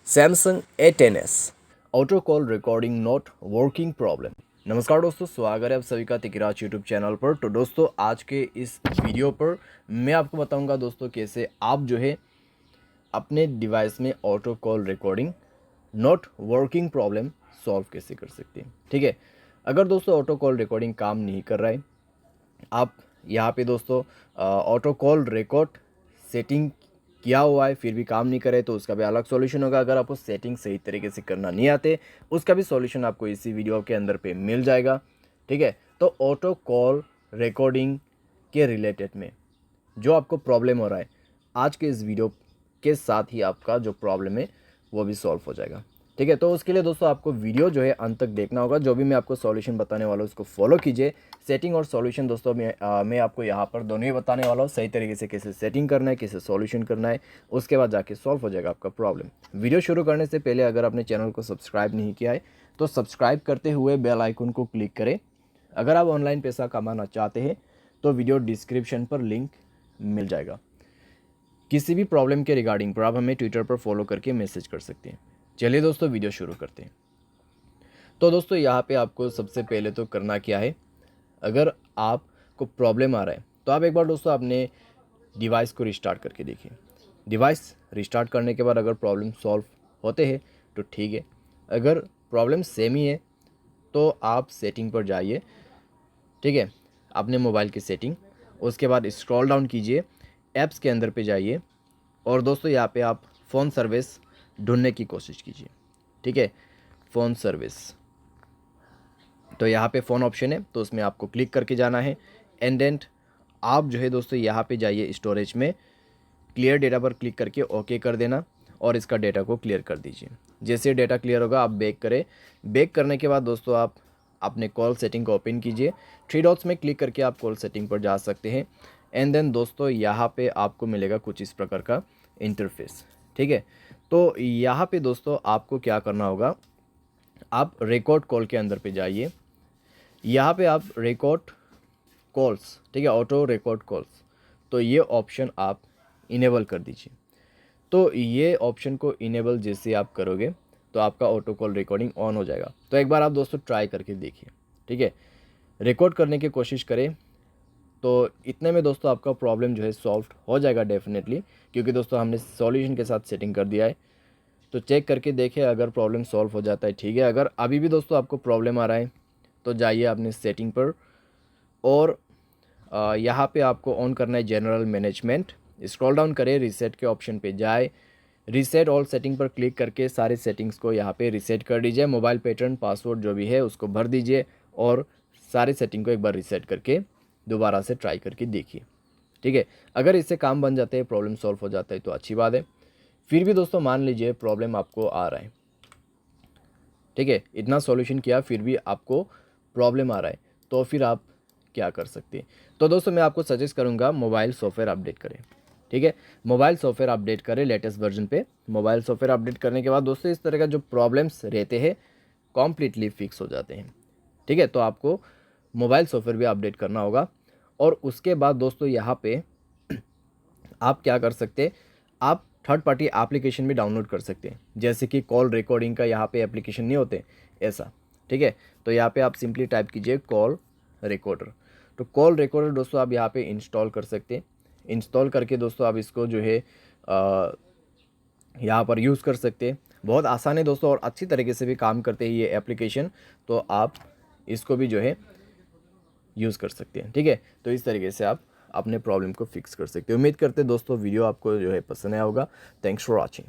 Samsung A10S auto call recording not working problem. नमस्कार दोस्तों, स्वागत है आप सभी का तिकराज यूट्यूब चैनल पर। तो दोस्तों, आज के इस वीडियो पर मैं आपको बताऊंगा दोस्तों कैसे आप जो है अपने डिवाइस में auto call recording not working problem solve कैसे कर सकते हैं। ठीक है, अगर दोस्तों ऑटो कॉल रिकॉर्डिंग काम नहीं कर रहा है, आप यहाँ पे दोस्तों ऑटो कॉल रिकॉर्ड सेटिंग किया हुआ है फिर भी काम नहीं करे तो उसका भी अलग सॉल्यूशन होगा। अगर आपको सेटिंग सही तरीके से करना नहीं आते उसका भी सॉल्यूशन आपको इसी वीडियो के अंदर पे मिल जाएगा। ठीक है, तो ऑटो कॉल रिकॉर्डिंग के रिलेटेड में जो आपको प्रॉब्लम हो रहा है, आज के इस वीडियो के साथ ही आपका जो प्रॉब्लम है वो भी सॉल्व हो जाएगा। ठीक है, तो उसके लिए दोस्तों आपको वीडियो जो है अंत तक देखना होगा। जो भी मैं आपको सॉल्यूशन बताने वाला हूँ उसको फॉलो कीजिए। सेटिंग और सॉल्यूशन दोस्तों मैं आपको यहाँ पर दोनों ही बताने वाला हूँ, सही तरीके से कैसे सेटिंग करना है, कैसे सॉल्यूशन करना है, उसके बाद जाके सॉल्व हो जाएगा आपका प्रॉब्लम। वीडियो शुरू करने से पहले अगर आपने चैनल को सब्सक्राइब नहीं किया है तो सब्सक्राइब करते हुए बेल आइकन को क्लिक करें। अगर आप ऑनलाइन पैसा कमाना चाहते हैं तो वीडियो डिस्क्रिप्शन पर लिंक मिल जाएगा। किसी भी प्रॉब्लम के रिगार्डिंग पर आप हमें ट्विटर पर फॉलो करके मैसेज कर सकते हैं। चलिए दोस्तों, वीडियो शुरू करते हैं। तो दोस्तों, यहाँ पे आपको सबसे पहले तो करना क्या है, अगर आपको प्रॉब्लम आ रहा है तो आप एक बार दोस्तों अपने डिवाइस को रिस्टार्ट करके देखिए। डिवाइस रिस्टार्ट करने के बाद अगर प्रॉब्लम सॉल्व होते हैं तो ठीक है, अगर प्रॉब्लम सेम ही है तो आप सेटिंग पर जाइए। ठीक है, अपने मोबाइल की सेटिंग, उसके बाद स्क्रॉल डाउन कीजिए, ऐप्स के अंदर पे जाइए और दोस्तों यहाँ पे आप फ़ोन सर्विस ढूंढने की कोशिश कीजिए। ठीक है, फ़ोन सर्विस, तो यहाँ पे फ़ोन ऑप्शन है तो उसमें आपको क्लिक करके जाना है। एंड देन आप जो है दोस्तों यहाँ पे जाइए, स्टोरेज में क्लियर डेटा पर क्लिक करके ओके कर देना और इसका डेटा को क्लियर कर दीजिए। जैसे डेटा क्लियर होगा आप बैक करें। बैक करने के बाद दोस्तों आप अपने कॉल सेटिंग को ओपन कीजिए। थ्री डॉट्स में क्लिक करके आप कॉल सेटिंग पर जा सकते हैं। एंड देन दोस्तों यहाँ पे आपको मिलेगा कुछ इस प्रकार का इंटरफेस। ठीक है, तो यहाँ पे दोस्तों आपको क्या करना होगा, आप रिकॉर्ड कॉल के अंदर पे जाइए। यहाँ पे आप रिकॉर्ड कॉल्स, ठीक है, ऑटो रिकॉर्ड कॉल्स, तो ये ऑप्शन आप इनेबल कर दीजिए। तो ये ऑप्शन को इनेबल जैसे आप करोगे तो आपका ऑटो कॉल रिकॉर्डिंग ऑन हो जाएगा। तो एक बार आप दोस्तों ट्राई करके देखिए। ठीक है, रिकॉर्ड करने की कोशिश करें तो इतने में दोस्तों आपका प्रॉब्लम जो है सॉल्व हो जाएगा डेफिनेटली, क्योंकि दोस्तों हमने सॉल्यूशन के साथ सेटिंग कर दिया है। तो चेक करके देखें, अगर प्रॉब्लम सॉल्व हो जाता है ठीक है। अगर अभी भी दोस्तों आपको प्रॉब्लम आ रहा है तो जाइए अपनी सेटिंग पर और यहाँ पे आपको ऑन करना है जनरल मैनेजमेंट। स्क्रॉल डाउन करें, रीसेट के ऑप्शन पे जाए, रीसेट ऑल सेटिंग पर क्लिक करके सारे सेटिंग्स को यहाँ पे रीसेट कर दीजिए। मोबाइल पैटर्न, पासवर्ड जो भी है उसको भर दीजिए और सारे सेटिंग को एक बार रीसेट करके दोबारा से ट्राई करके देखिए। ठीक है, अगर इससे काम बन जाते हैं, प्रॉब्लम सॉल्व हो जाता है तो अच्छी बात है। फिर भी दोस्तों मान लीजिए प्रॉब्लम आपको आ रहा है, ठीक है, इतना सॉल्यूशन किया फिर भी आपको प्रॉब्लम आ रहा है, तो फिर आप क्या कर सकते हैं। तो दोस्तों मैं आपको सजेस्ट करूंगा मोबाइल सॉफ्टवेयर अपडेट करें। ठीक है, मोबाइल सॉफ्टवेयर अपडेट करें लेटेस्ट वर्जन पे। मोबाइल सॉफ्टवेयर अपडेट करने के बाद दोस्तों इस तरह का जो प्रॉब्लम्स रहते हैं कॉम्प्लीटली फिक्स हो जाते हैं। ठीक है, तो आपको मोबाइल सॉफ्टवेयर भी अपडेट करना होगा और उसके बाद दोस्तों यहाँ पे आप क्या कर सकते हैं, आप थर्ड पार्टी एप्लीकेशन भी डाउनलोड कर सकते हैं, जैसे कि कॉल रिकॉर्डिंग का यहाँ पे एप्लीकेशन नहीं होते ऐसा। ठीक है, तो यहाँ पे आप सिंपली टाइप कीजिए कॉल रिकॉर्डर। तो कॉल रिकॉर्डर दोस्तों आप यहाँ पे इंस्टॉल कर सकते हैं। इंस्टॉल करके दोस्तों आप इसको जो है यहाँ पर यूज़ कर सकते हैं। बहुत आसान है दोस्तों और अच्छी तरीके से भी काम करते हैं ये एप्लीकेशन, तो आप इसको भी जो है यूज़ कर सकते हैं। ठीक है, तो इस तरीके से आप अपने प्रॉब्लम को फिक्स कर सकते हैं। उम्मीद करते हैं दोस्तों वीडियो आपको जो है पसंद आया होगा। Thanks for watching.